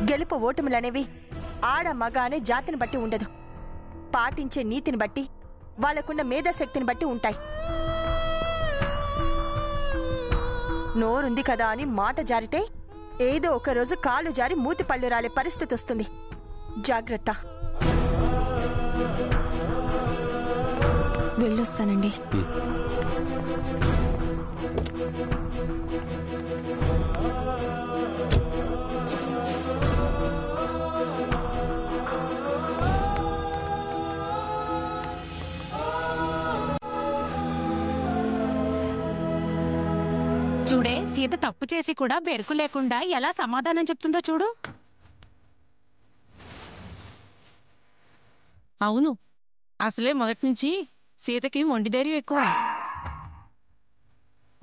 గెలుపు ఓటములనేవి ఆడ మగ అనే జాతిని బట్టి ఉండదు, పాటించే నీతిని బట్టి, వాళ్లకున్న మేధాశక్తిని బట్టి ఉంటాయి. నోరుంది కదా అని మాట జారితే ఏదో ఒకరోజు కాలు జారి మూతి పళ్ళు రాలే పరిస్థితి వస్తుంది. జాగ్రత్త. వెళ్ళొస్తానండి. చూడే, సీత తప్పు చేసి కూడా బెరుకు లేకుండా ఎలా సమాధానం చెప్తుందో చూడు. అవును, అసలే మొదటి నుంచి సీతకి మొండి ధైర్యం ఎక్కువ.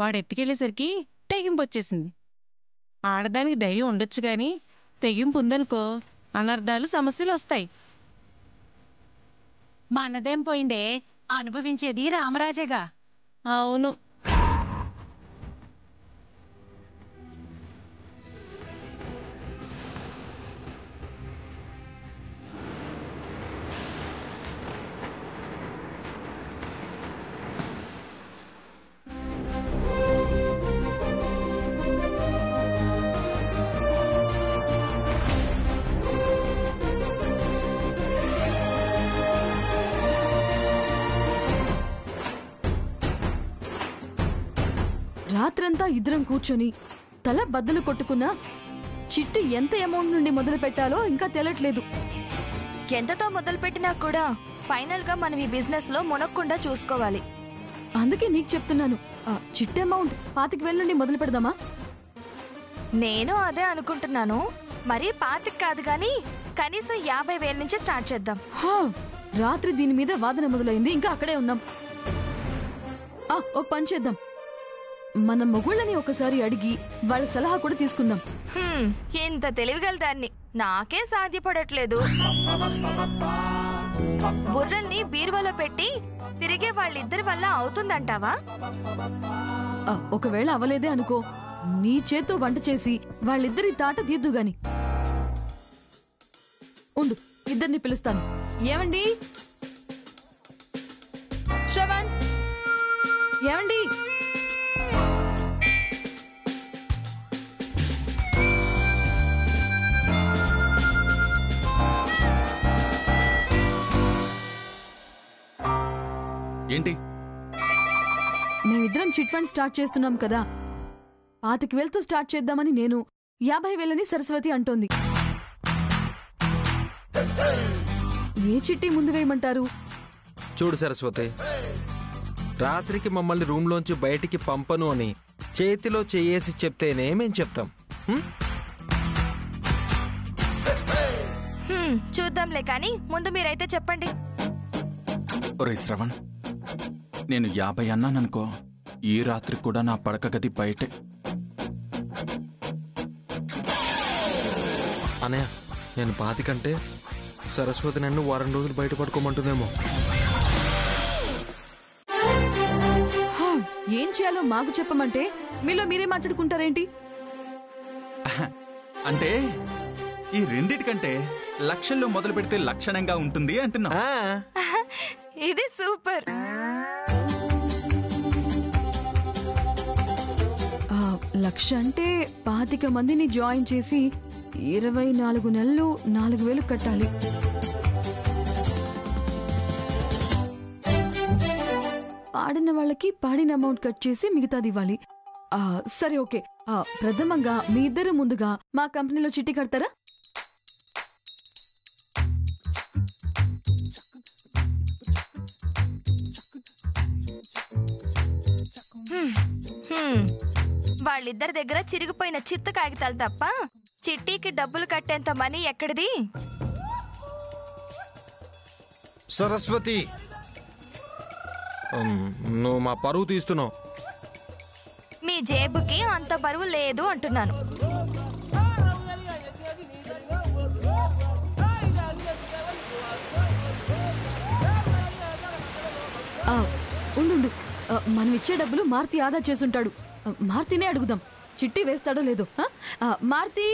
వాడెత్తుకెళ్ళేసరికి తెగింపు వచ్చేసింది. ఆడదానికి ధైర్యం ఉండొచ్చు గాని తెగింపు ఉందనుకో అనర్థాలు సమస్యలు వస్తాయి. మనదేం పోయిందే, అనుభవించేది రామరాజేగా. అవును. రాత్రంతా ఇద్దరం కూర్చొని తల బద్దలు కొట్టుకున్నా చిట్టు ఎంత అమౌంట్ నుండి మొదలు పెట్టాలో ఇంకా తెలియట్లేదు. ఎంతతో మొదలు పెట్టినా కూడా ఫైనల్ గా మనం ఈ బిజినెస్ లో మునక్కుండా చూసుకోవాలి. అందుకే నీకు చెప్తున్నాను, చిట్టు అమౌంట్ 25,000 నుండి మొదలు పెడదామా? నేను అదే అనుకుంటున్నాను. మరీ 25 కాదు గాని కనీసం 50,000 నుంచి స్టార్ట్ చేద్దాం. రాత్రి దీని మీద వాదన మొదలైంది, ఇంకా అక్కడే ఉన్నాం. ఓ పని చేద్దాం, మన మొగుళ్ళని ఒకసారి అడిగి వాళ్ళ సలహా కూడా తీసుకుందాం. ఇంత తెలివిగలదాన్ని నాకే సాధ్యపడట్లేదు. బుర్రల్ని బీరువాలో పెట్టి తిరిగే వాళ్ళిద్దరి వల్ల అవుతుందంటావా? ఒకవేళ అవలేదే అనుకో, నీ చేత్తో వంట చేసి వాళ్ళిద్దరి తాట తీద్దుగాని. ఉండు, ఇద్దరిని పిలుస్తాను. ఏమండి శ్రవణ్, ఏమండి? ఏంటి? మేమిద్దరం చిట్ ఫండ్ స్టార్ట్ చేస్తున్నాం కదా, 25,000తో స్టార్ట్ చేద్దామని నేను, 50,000 సరస్వతి అంటోంది. ఏ చిట్టి ముందు వేయమంటారు? చూడు సరస్వతి, రాత్రికి మమ్మల్ని రూమ్లోంచి బయటికి పంపను అని చేతిలో చేయేసి చెప్తేనే మేం చెప్తాం. చూద్దాంలే కానీ ముందు మీరైతే చెప్పండి. ఒరే శ్రవణ్, నేను 50 అన్నాననుకో, ఈ రాత్రి కూడా నా పడక గది బయటే. అనయ్య, నేను 25 కంటే సరస్వతి నన్ను వారం రోజులు బయట పడుకోమంటుందేమో. ఏం చేయాలో మాకు చెప్పమంటే మీలో మీరే మాట్లాడుకుంటారేంటి? అంటే ఈ రెండిటికంటే లక్షల్లో మొదలు పెడితే లక్షణంగా ఉంటుంది అంటున్నా. ఇది సూపర్. లక్ష అంటే 25 మందిని జాయిన్ చేసి 24 నెలలు 4,000 కట్టాలి. పాడిన వాళ్ళకి పాడిన అమౌంట్ కట్ చేసి మిగతాది ఇవ్వాలి. సరే, ఓకే. ప్రథమంగా మీ ఇద్దరు ముందుగా మా కంపెనీలో చిట్టి కడతారా? వాళ్ళిద్దరి దగ్గర చిరిగిపోయిన చిత్త కాగితాలు తప్ప చిట్టీకి డబ్బులు కట్టేంత మనీ ఎక్కడిది? సరస్వతి, నువ్వు మా పరువు తీస్తున్నావు. మీ జేబుకి అంత బరువు లేదు అంటున్నాను. ఉండు, మనం ఇచ్చే డబ్బులు మార్తి ఆదా చేసుంటాడు. మార్తినే అడుగుదాం, చిట్టి వేస్తాడో లేదో. మార్తి,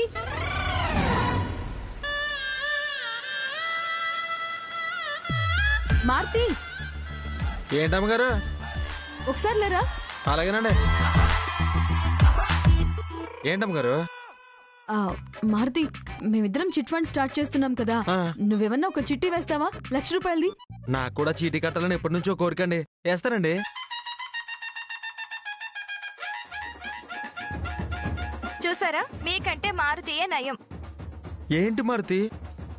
మారుతి ఏంటమ్మగారు? ఒకసారి లేరా? అలాగేనండి. ఏంటమ్మగారు? మారుతి, మేమిద్దరం చిట్ ఫండ్ స్టార్ట్ చేస్తున్నాం కదా, నువ్వేమన్నా ఒక చిట్టి వేస్తావా? ₹1,00,000. నాకు కూడా చీటీ కట్టాలని ఎప్పటి నుంచో కోరికండి. వేస్తానండి. చూసారా, మీకంటే మారుతియే నయం. ఏంటి మారుతి,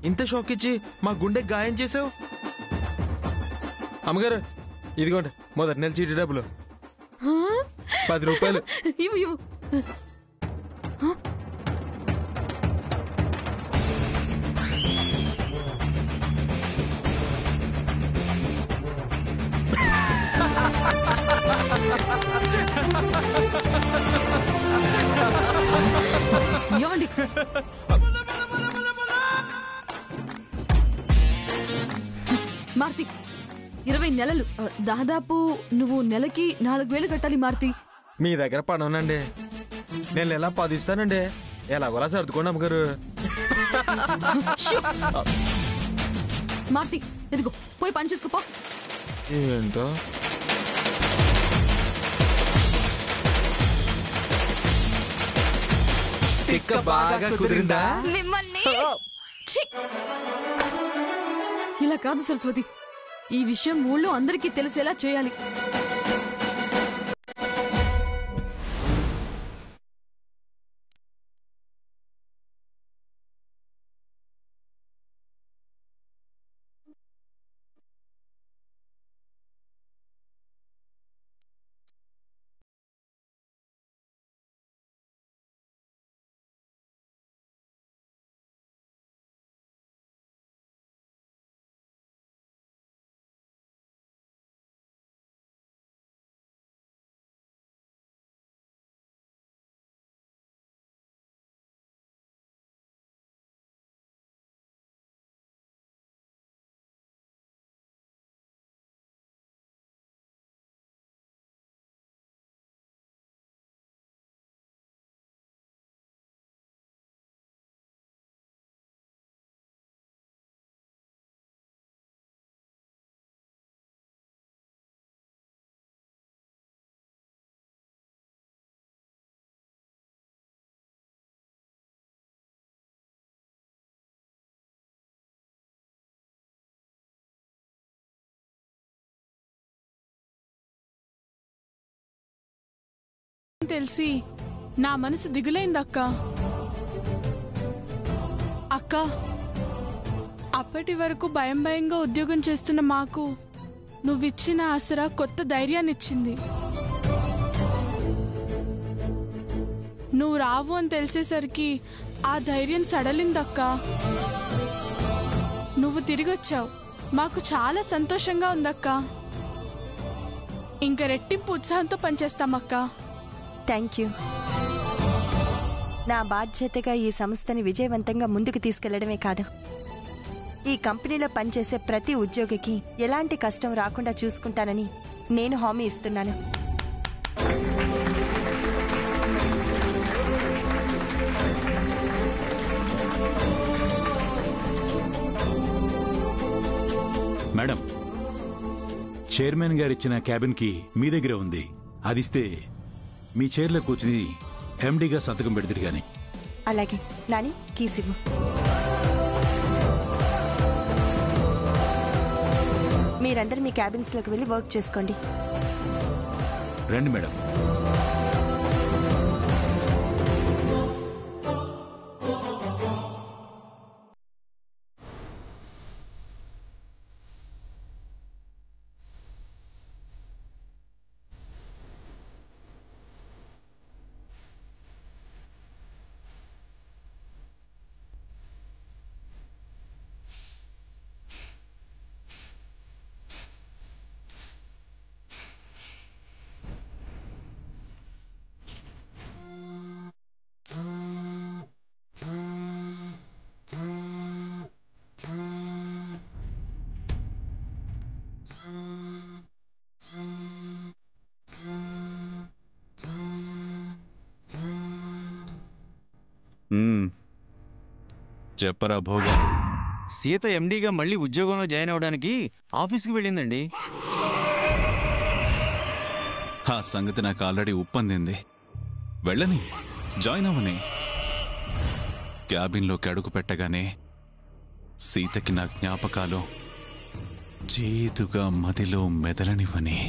ఇంత షాక్ ఇచ్చి మా గుండె గాయం చేసావు? అమ్మగారు, ఇదిగోండి మొదటి నెల చీటీ డబ్బులు ₹10. ఇవ్వు. ఏమండి, మార్తి 20 నెలలు, దాదాపు నువ్వు నెలకి 4,000 కట్టాలి మార్తి. మీ దగ్గర పని ఉందండి, నేను ఎలా 10 ఇస్తానండి. ఎలాగోలా సర్దుకోండి అమ్మగారు. మార్తి, ఎదుగో పోయి పని చూసుకోపో. ఏంటో తిక్క బాగా కుదిరిందా? మిమ్మల్ని ఛీ! ఇలా కాదు సరస్వతి, ఈ విషయం ఊళ్ళో అందరికీ తెలిసేలా చేయాలి. తెలిసి నా మనసు దిగులైందక్క. అక్క, అప్పటి వరకు భయంగా ఉద్యోగం చేస్తున్న మాకు నువ్విచ్చిన ఆసరా కొత్త ధైర్యాన్నిచ్చింది. నువ్వు రావు అని తెలిసేసరికి ఆ ధైర్యం సడలిందక్క. నువ్వు తిరిగొచ్చావు, మాకు చాలా సంతోషంగా ఉందక్క. ఇంకా రెట్టింపు ఉత్సాహంతో పనిచేస్తామక్క. Thank you. నా బాధ్యతగా ఈ సంస్థని విజయవంతంగా ముందుకు తీసుకెళ్లడమే కాదు, ఈ కంపెనీలో పనిచేసే ప్రతి ఉద్యోగికి ఎలాంటి కష్టం రాకుండా చూసుకుంటానని నేను హామీ ఇస్తున్నాను. మేడం, చైర్మన్ గారిచ్చిన క్యాబిన్ కి మీ దగ్గరే ఉంది. అదిస్తే మీ చైర్లో కూర్చుని ఎండీగా సంతకం పెడతారు గాని. అలాగే నాని, కీసివ్వు. మీరందరూ మీ క్యాబిన్స్లోకి వెళ్ళి వర్క్ చేసుకోండి. రండి మేడం. చెప్పరా భోగా, సీత ఎండీగా మళ్ళీ ఉద్యోగంలో జాయిన్ అవ్వడానికి ఆఫీస్కి వెళ్ళిందండి. ఆ సంగతి నాకు ఆల్రెడీ ఉప్పందింది. వెళ్ళని, జాయిన్ అవ్వని. క్యాబిన్లోకి అడుగు పెట్టగానే సీతకి నా జ్ఞాపకాలు చేదుగా మదిలో మెదలనివ్వని.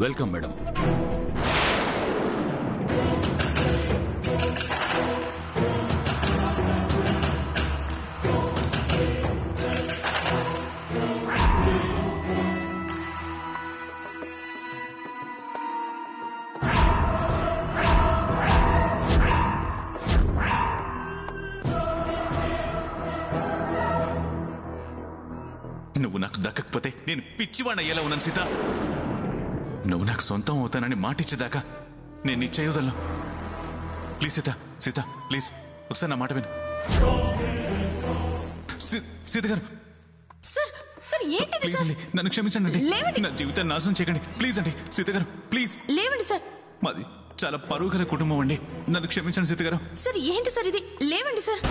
Welcome madam. నువ్వు నాకు దక్కకపోతే నేను పిచ్చివాణ్ణి అయ్యేలా ఉన్నాను సీత. నువ్వు నాకు సొంతం అవుతానని మాటిచ్చేదాకా నేను నీ చేయదలను. ప్లీజ్ సీత, సీత ప్లీజ్ ఒకసారి నా మాట విను. సీత గారు ప్లీజ్ అండి, నన్ను క్షమించండి అండి. నా జీవితాన్ని నాశనం చేయకండి ప్లీజ్ అండి. సీత గారు ప్లీజ్ లేవండి సార్. మాది చాలా పరువు గల కుటుంబం అండి, నన్ను క్షమించండి సీత గారు. సార్ ఏంటి సార్ ఇది? లేవండి సార్.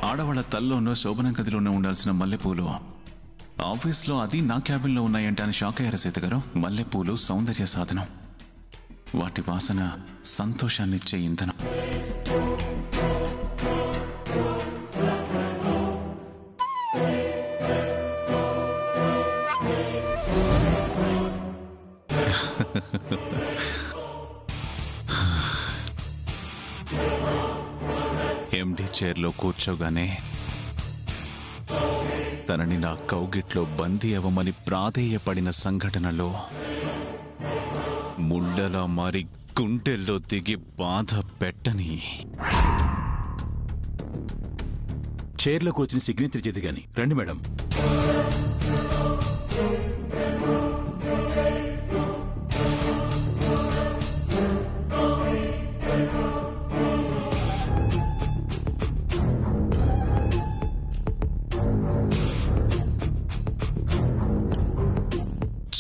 ఆడవాళ్ళ తల్లోనో శోభనం గదిలోనో ఉండాల్సిన మల్లెపూలు ఆఫీస్లో, అది నా క్యాబిన్లో ఉన్నాయంటే అని షాక్ అయ్యారు సీత గారు. మల్లెపూలు సౌందర్య సాధనం, వాటి వాసన సంతోషాన్నిచ్చే ఇంధనం. ఎండి చైర్లో కూర్చోగానే తనని నా కౌగిట్లో బందీ అవ్వమని ప్రాధేయపడిన సంఘటనలో ముళ్ళలా మారి గుండెల్లో దిగి బాధ పెట్టని. చైర్లో కూర్చుని సిగ్నేచర్ చేతి గాని రండి మేడం.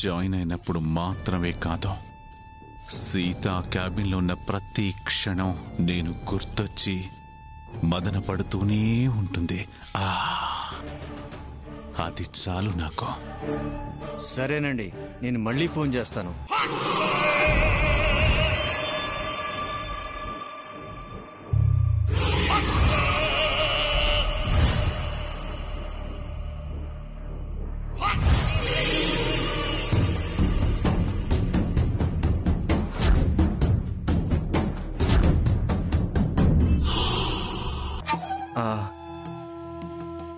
జాయిన్ అయినప్పుడు మాత్రమే కాదు, సీత క్యాబిన్లో ఉన్న ప్రతి క్షణం నేను గుర్తొచ్చి మదన పడుతూనే ఉంటుంది. అది చాలు నాకు. సరేనండి, నేను మళ్ళీ ఫోన్ చేస్తాను.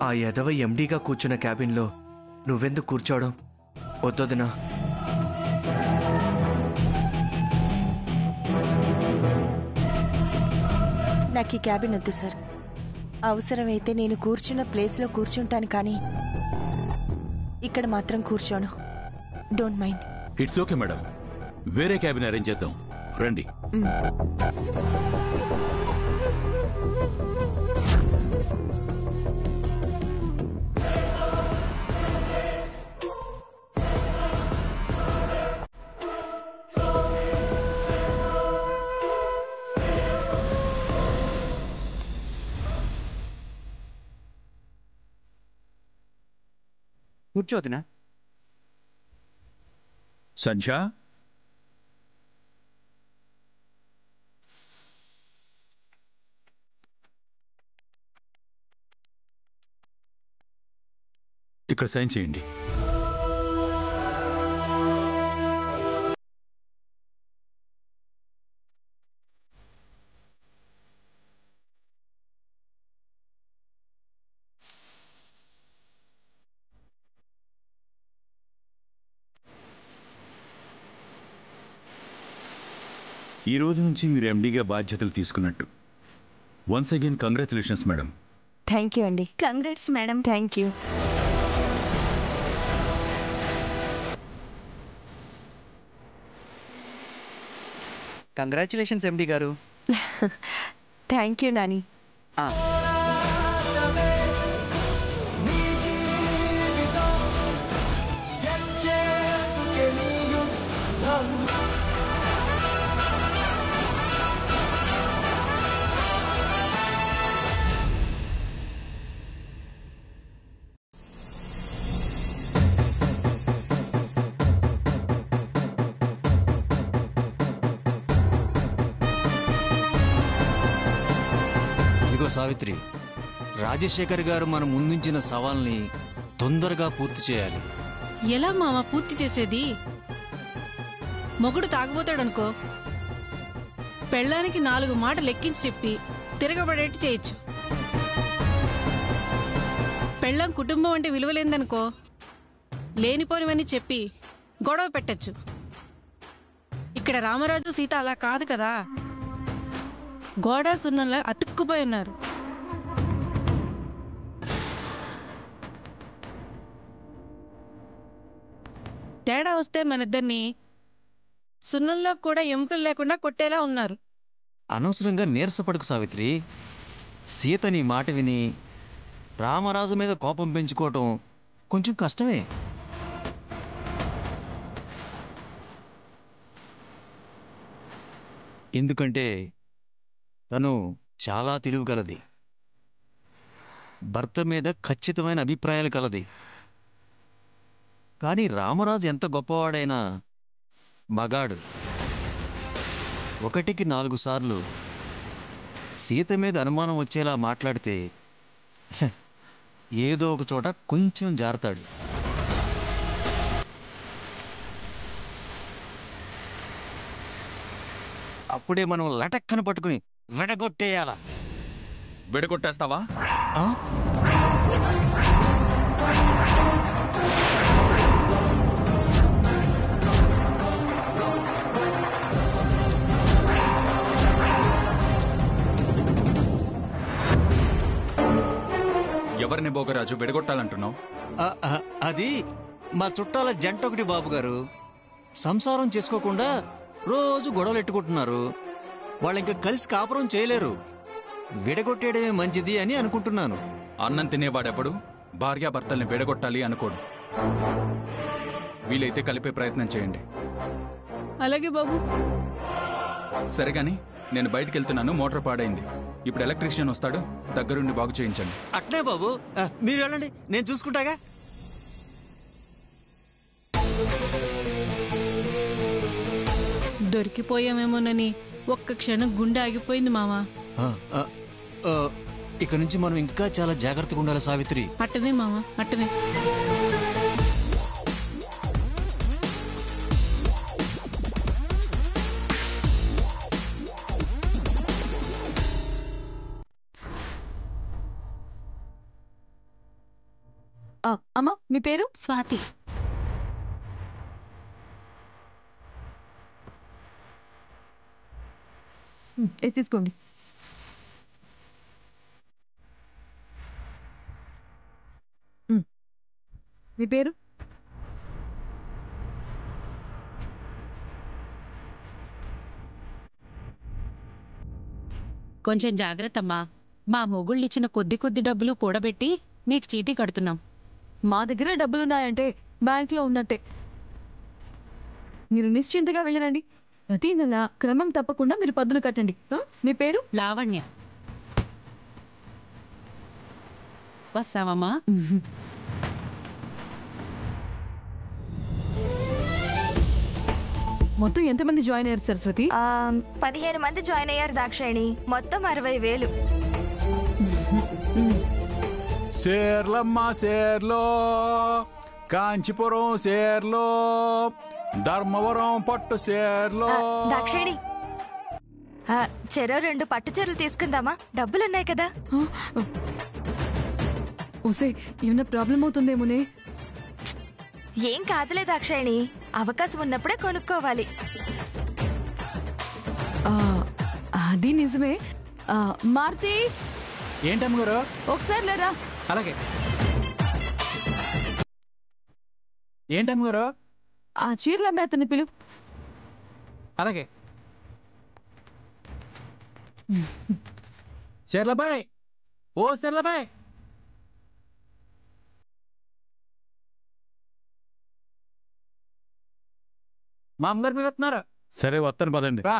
ఆ ఎదవ ఎండీగా కూర్చున్న క్యాబిన్లో నువ్వెందుకు కూర్చోవడం? వద్దొదినా. నాకు ఈ క్యాబిన్ వద్దు సార్. అవసరమైతే నేను కూర్చున్న ప్లేస్లో కూర్చుంటాను, కానీ ఇక్కడ మాత్రం కూర్చోను. Don't mind. It's okay madam, వేరే క్యాబిన్ అరేంజ్ చేద్దాం రండి. కూర్చోదినా. సంధ్య, ఇక్కడ సైన్ చేయండి. ఈ రోజు నుంచి మీరు ఎండీగా బాధ్యతలు తీసుకున్నట్టు. Once again congratulations madam. Thank you అండి. Congrats madam. Thank you. Congratulations MD గారు. Thank you Nani. సావిత్రి, రాజశేఖర్ గారు మనం ముందుంచిన సవాల్ని తొందరగా పూర్తి చేయాలి. ఎలా మామ పూర్తి చేసేది? మొగుడు తాగబోతాడనుకో, పెళ్ళానికి 4 మాటలు లెక్కించి చెప్పి తిరగబడేట్టు చేయొచ్చు. పెళ్ళాం కుటుంబం అంటే విలువలేందనుకో, లేనిపోనివని చెప్పి గొడవ పెట్టచ్చు. ఇక్కడ రామరాజు సీత అలా కాదు కదా, గోడ సున్నంలా అతుక్కుపోయి ఉన్నారు. తేడా వస్తే మన ఇద్దరిని సున్నంలో కూడా ఎముకలు లేకుండా కొట్టేలా ఉన్నారు. అనవసరంగా నీరసపడకు సావిత్రి. సీత నీ మాట విని రామరాజు మీద కోపం పెంచుకోవటం కొంచెం కష్టమే. ఎందుకంటే తను చాలా తెలివి కలది, భర్త మీద ఖచ్చితమైన అభిప్రాయాలు కలది. కానీ రామరాజు ఎంత గొప్పవాడైనా మగాడు. 1కి 4 సార్లు సీత మీద అనుమానం వచ్చేలా మాట్లాడితే ఏదో ఒక చోట కొంచెం జారుతాడు. అప్పుడే మనం లటక్కన పట్టుకుని విడగొట్టేయాలా. విడగొట్టేస్తావా? ఎవరిని భోగరాజు విడగొట్టాలంటున్నావు? అది మా చుట్టాల జంట ఒకటి బాబుగారు. సంసారం చేసుకోకుండా రోజు గొడవలు ఎట్టుకుంటున్నారు. వాళ్ళు ఇంకా కలిసి కాపురం చేయలేరు. విడగొట్టేయడమే మంచిది అని అనుకుంటున్నాను. అన్నం తినేవాడెప్పుడు భార్యాభర్తల్ని విడగొట్టాలి అనుకోడు. వీలైతే కలిపే ప్రయత్నం చేయండి. అలాగే బాబు. సరే గాని నేను బయటికి వెళ్తున్నాను, మోటార్ పాడైంది. ఇప్పుడు ఎలక్ట్రీషియన్ వస్తాడు, దగ్గరుండి బాగు చేయించండి. అట్నే బాబు, మీరు వెళ్ళండి, నేను చూసుకుంటాగా. దొరికిపోయామేమోనని ఒక్క క్షణం గుండె ఆగిపోయింది మామ. ఇక నుంచి మనం ఇంకా చాలా జాగ్రత్తగా ఉండాలి సావిత్రి. అట్టనే మామ, అట్టనే. అమ్మా, మీ పేరు? స్వాతి. తీసుకోండి. మీ పేరు? కొంచెం జాగ్రత్తమ్మా. మా మొగుళ్ళిచ్చిన కొద్ది డబ్బులు కూడబెట్టి మీకు చీటీ కడుతున్నాం. మా దగ్గర డబ్బులున్నాయంటే బ్యాంక్లో ఉన్నట్టే. మీరు నిశ్చింతగా వెళ్ళనండి. ప్రతి నెల క్రమం తప్పకుండా మీరు పద్దులు కట్టండి. మీ పేరు? లావణ్య. వస్తావమ్మా? మొత్తం ఎంతమంది జాయిన్ అయ్యారు సరస్వతి? 15 మంది జాయిన్ అయ్యారు దాక్షాయణి. మొత్తం 60,000. సేర్లమ్మ సేర్లో, కాంచీపురం సేర్లో, ధర్మవరం పట్టు సేర్లో. దాక్షాయణి, చెరో 2 పట్టు చీరలు తీసుకుందామా? డబ్బులున్నాయి కదా. ఓసే, ఏమన్నా ప్రాబ్లం అవుతుందేమోనే. ఏం కాదులే దాక్షాయణి, అవకాశం ఉన్నప్పుడే కొనుక్కోవాలి. అది నిజమే. మార్తి, ఏంటమ్మగారు? ఒకసారి లేరా. అలాగే. ఏంటమ్మగారు? ఆ చీరల అమ్మే అతన్ని పిలు. అలాగే. శర్లబాయ్, ఓ శర్లబాయ్. మా అమ్మగారు మీరు వస్తున్నారు. సరే వస్తాను పదండి. రా.